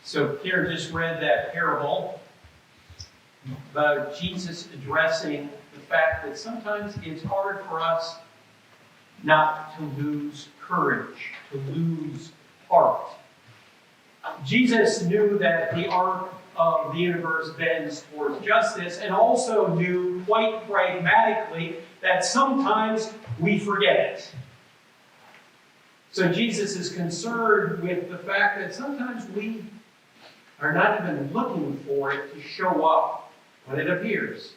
So Karen just read that parable about Jesus addressing the fact that sometimes it's hard for us not to lose courage, to lose heart. Jesus knew that the arc of the universe bends towards justice, and also knew quite pragmatically that sometimes we forget it. So Jesus is concerned with the fact that sometimes we are not even looking for it to show up when it appears.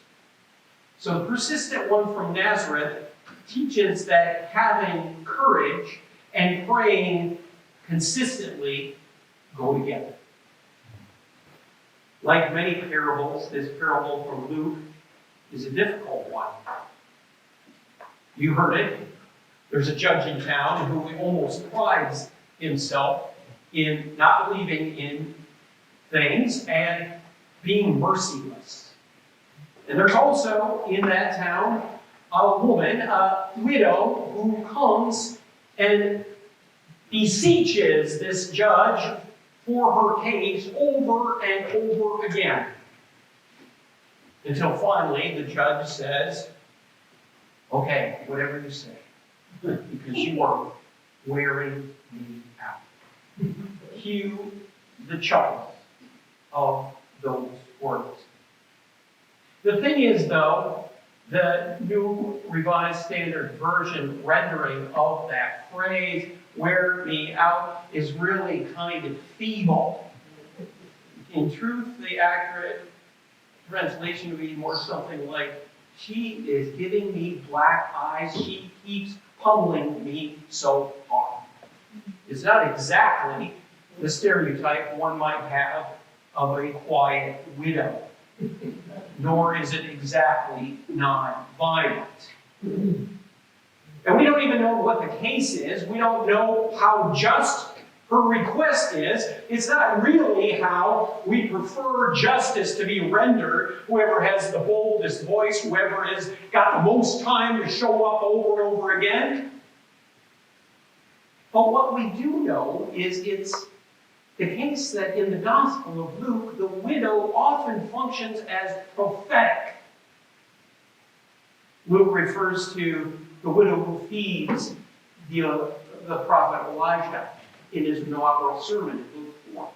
So the persistent one from Nazareth teaches that having courage and praying consistently go together. Like many parables, this parable from Luke is a difficult one. You heard it. There's a judge in town who almost prides himself in not believing in things and being merciless. And there's also in that town a woman, a widow, who comes and beseeches this judge for her case over and over again. Until finally the judge says, okay, whatever you say, because you are wearing me out. Cue the chuckle of those words. The thing is, though, the New Revised Standard Version rendering of that phrase, wear me out, is really kind of feeble. In truth, the accurate translation would be more something like, she is giving me black eyes, she keeps pummeling me so hard. It's not exactly the stereotype one might have of a quiet widow, nor is it exactly non-violent. And we don't even know what the case is. We don't know how just her request is. It's not really how we prefer justice to be rendered. Whoever has the boldest voice, whoever has got the most time to show up over and over again. But what we do know is it's the case that in the Gospel of Luke, the widow often functions as prophetic. Luke refers to the widow who feeds the prophet Elijah in his inaugural sermon in Luke 4.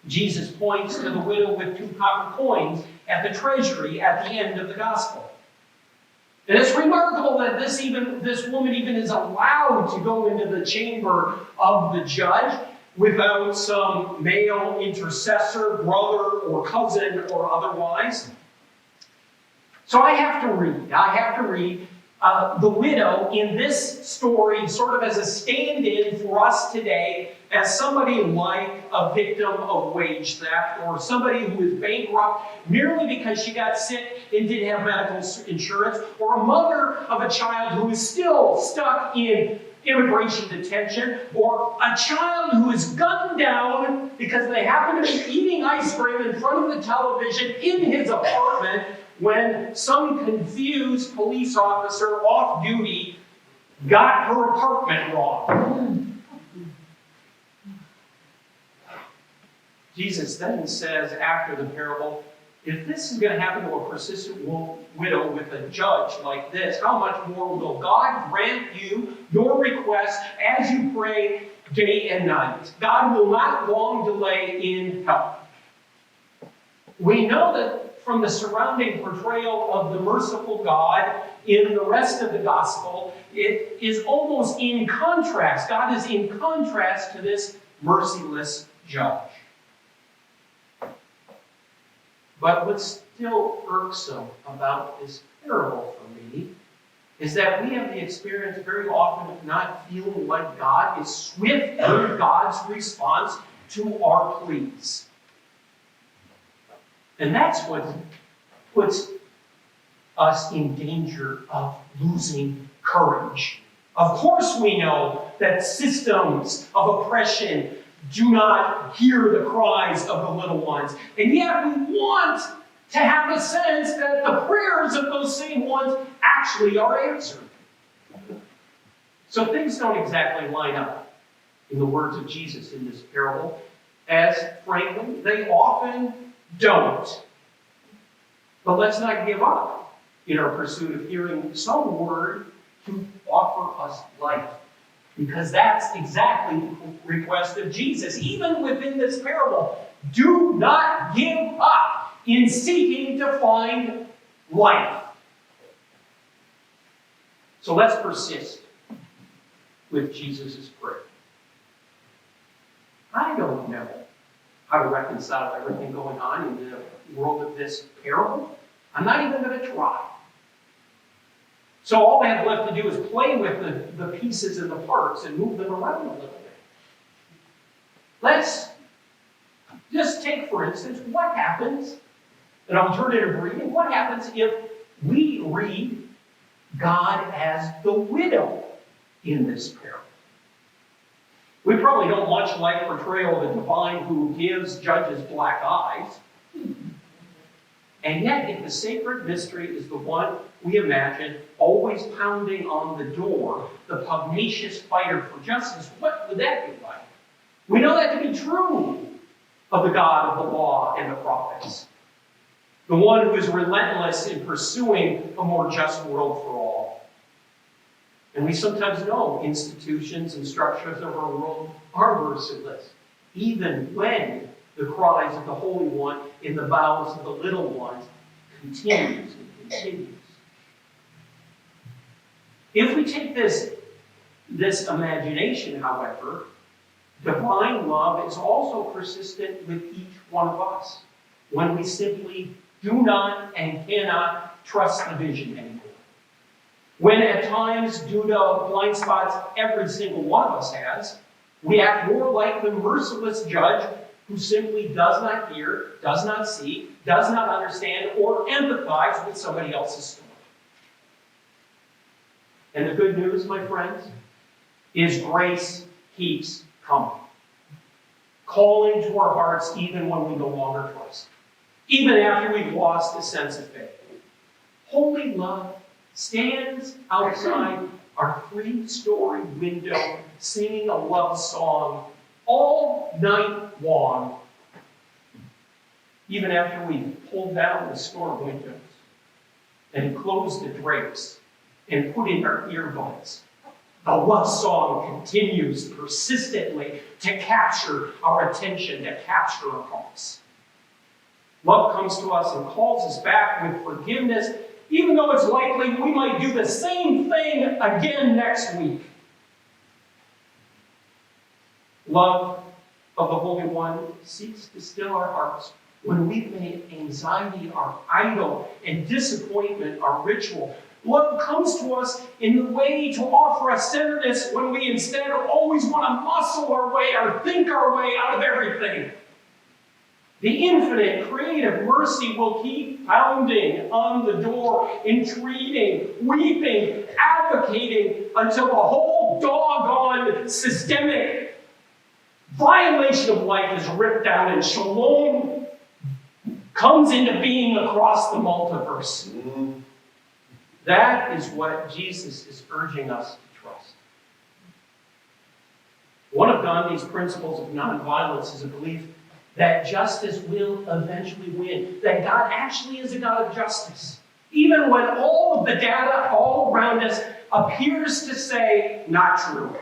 Jesus points to the widow with 2 copper coins at the treasury at the end of the Gospel. And it's remarkable that this woman even is allowed to go into the chamber of the judge without some male intercessor, brother or cousin or otherwise. So I have to read the widow in this story sort of as a stand-in for us today as somebody like a victim of wage theft or somebody who is bankrupt merely because she got sick and didn't have medical insurance, or a mother of a child who is still stuck in immigration detention, or a child who is gunned down because they happen to be eating ice cream in front of the television in his apartment when some confused police officer off duty got her apartment wrong. Jesus then says after the parable, if this is going to happen to a persistent widow with a judge like this, how much more will God grant you your request as you pray day and night? God will not long delay in help. We know that from the surrounding portrayal of the merciful God in the rest of the gospel, it is almost in contrast. God is in contrast to this merciless judge. But what's still irksome about this parable for me is that we have the experience very often of not feeling like God is swift in God's response to our pleas. And that's what puts us in danger of losing courage. Of course we know that systems of oppression do not hear the cries of the little ones. And yet we want to have a sense that the prayers of those same ones actually are answered. So things don't exactly line up in the words of Jesus in this parable. as frankly, they often don't. But let's not give up in our pursuit of hearing some word to offer us life. Because that's exactly the request of Jesus. Even within this parable, do not give up in seeking to find life. So let's persist with Jesus' prayer. I don't know how to reconcile everything going on in the world of this parable. I'm not even going to try. So all I have left to do is play with the pieces and the parts and move them around a little bit. Let's just take, for instance, what happens, and alternative reading, what happens if we read God as the widow in this parable? We probably don't much like portrayal of a divine who gives judges black eyes. And yet, if the sacred mystery is the one we imagine always pounding on the door, the pugnacious fighter for justice, what would that be like? We know that to be true of the God of the law and the prophets, the one who is relentless in pursuing a more just world for all. And we sometimes know institutions and structures of our world are merciless, even when the cries of the Holy One in the bowels of the little ones continues and continues. If we take this imagination, however, divine love is also persistent with each one of us when we simply do not and cannot trust the vision anymore. When at times, due to blind spots every single one of us has, we act more like the merciless judge who simply does not hear, does not see, does not understand, or empathize with somebody else's story. And the good news, my friends, is grace keeps coming, calling to our hearts even when we no longer trust, even after we've lost a sense of faith. Holy love stands outside our 3-story window singing a love song all night long, even after we pulled down the store windows and closed the drapes and put in our earbuds. The love song continues persistently to capture our attention, to capture our hearts. Love comes to us and calls us back with forgiveness, even though it's likely we might do the same thing again next week. Love of the Holy One seeks to still our hearts when we've made anxiety our idol and disappointment our ritual. Love comes to us in the way to offer us centeredness when we instead always want to muscle our way or think our way out of everything. The infinite creative mercy will keep pounding on the door, entreating, weeping, advocating until the whole doggone systemic violation of life is ripped down and shalom comes into being across the multiverse. That is what Jesus is urging us to trust. One of Gandhi's principles of nonviolence is a belief that justice will eventually win, that God actually is a God of justice, even when all of the data all around us appears to say not true.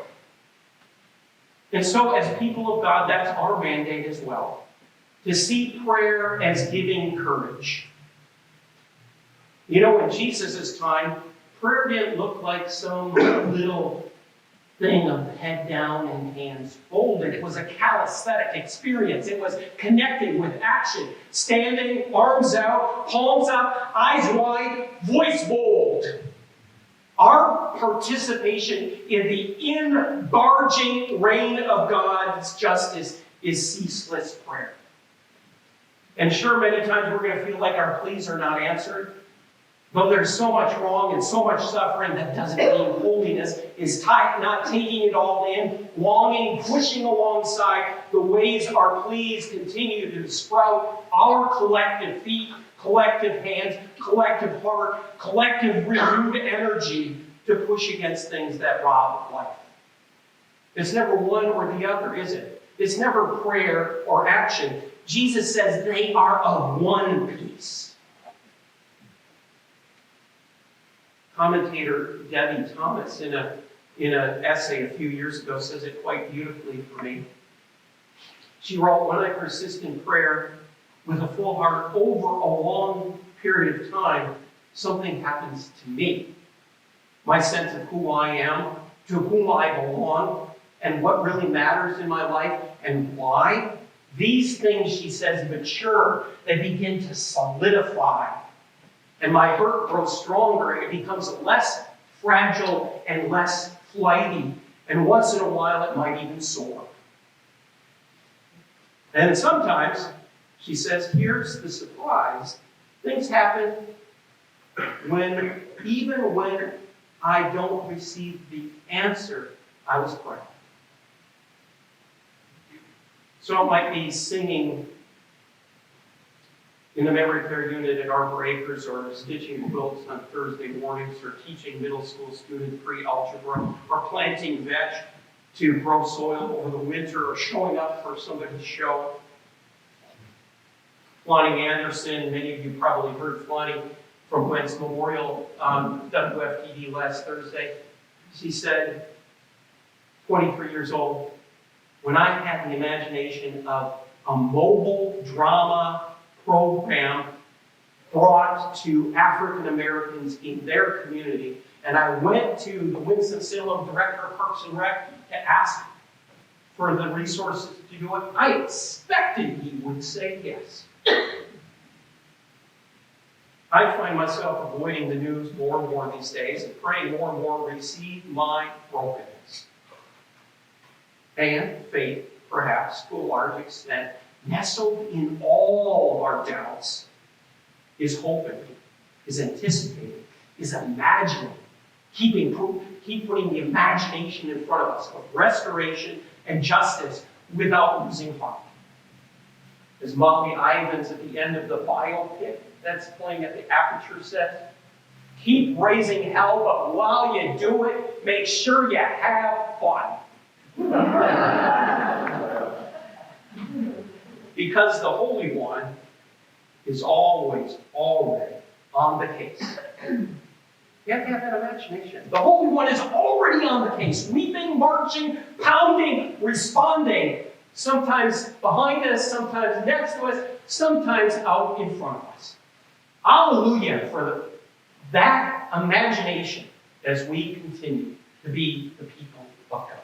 And so as people of God, that's our mandate as well, to see prayer as giving courage. You know, in Jesus' time, prayer didn't look like some little thing of head down and hands folded. It was a calisthenic experience. It was connecting with action, standing, arms out, palms up, eyes wide, voice bold. Our participation in the embarging reign of God's justice is ceaseless prayer. And sure, many times we're going to feel like our pleas are not answered. Though there's so much wrong and so much suffering, that doesn't mean holiness is not taking it all in, longing, pushing alongside the ways our pleas continue to sprout our collective feet, collective hands, collective heart, collective renewed energy to push against things that rob life. It's never one or the other, is it? It's never prayer or action. Jesus says they are of one piece. Commentator Debbie Thomas, in an essay a few years ago, says it quite beautifully for me. She wrote, when I persist in prayer with a full heart over a long period of time, something happens to me. My sense of who I am, to whom I belong, and what really matters in my life, and why. These things, she says, mature. They begin to solidify. And my hurt grows stronger. It becomes less fragile and less flighty. And once in a while, it might even soar. And sometimes, she says, here's the surprise. Things happen even when I don't receive the answer I was praying. So it might be singing in the memory care unit at Arbor Acres, or stitching quilts on Thursday mornings, or teaching middle school students pre-algebra, or planting veg to grow soil over the winter, or showing up for somebody's show. Flonnie Anderson, many of you probably heard Flonnie from Gwen's Memorial on WFTD last Thursday. She said, 23 years old, when I had the imagination of a mobile drama program brought to African Americans in their community, and I went to the Winston-Salem Director of Parks and Rec to ask for the resources to do it, I expected he would say yes. I find myself avoiding the news more and more these days and praying more and more, receive my brokenness. And faith, perhaps, to a large extent, nestled in all of our doubts, is hoping, is anticipating, is imagining, keep putting the imagination in front of us of restoration and justice without losing heart. As Molly Ivins at the end of the biopic that's playing at the Aperture says, keep raising hell, but while you do it, make sure you have fun. Because the Holy One is always, already on the case. You have to have that imagination. The Holy One is already on the case, weeping, marching, pounding, responding. Sometimes behind us, sometimes next to us, sometimes out in front of us. Hallelujah for that imagination as we continue to be the people of God.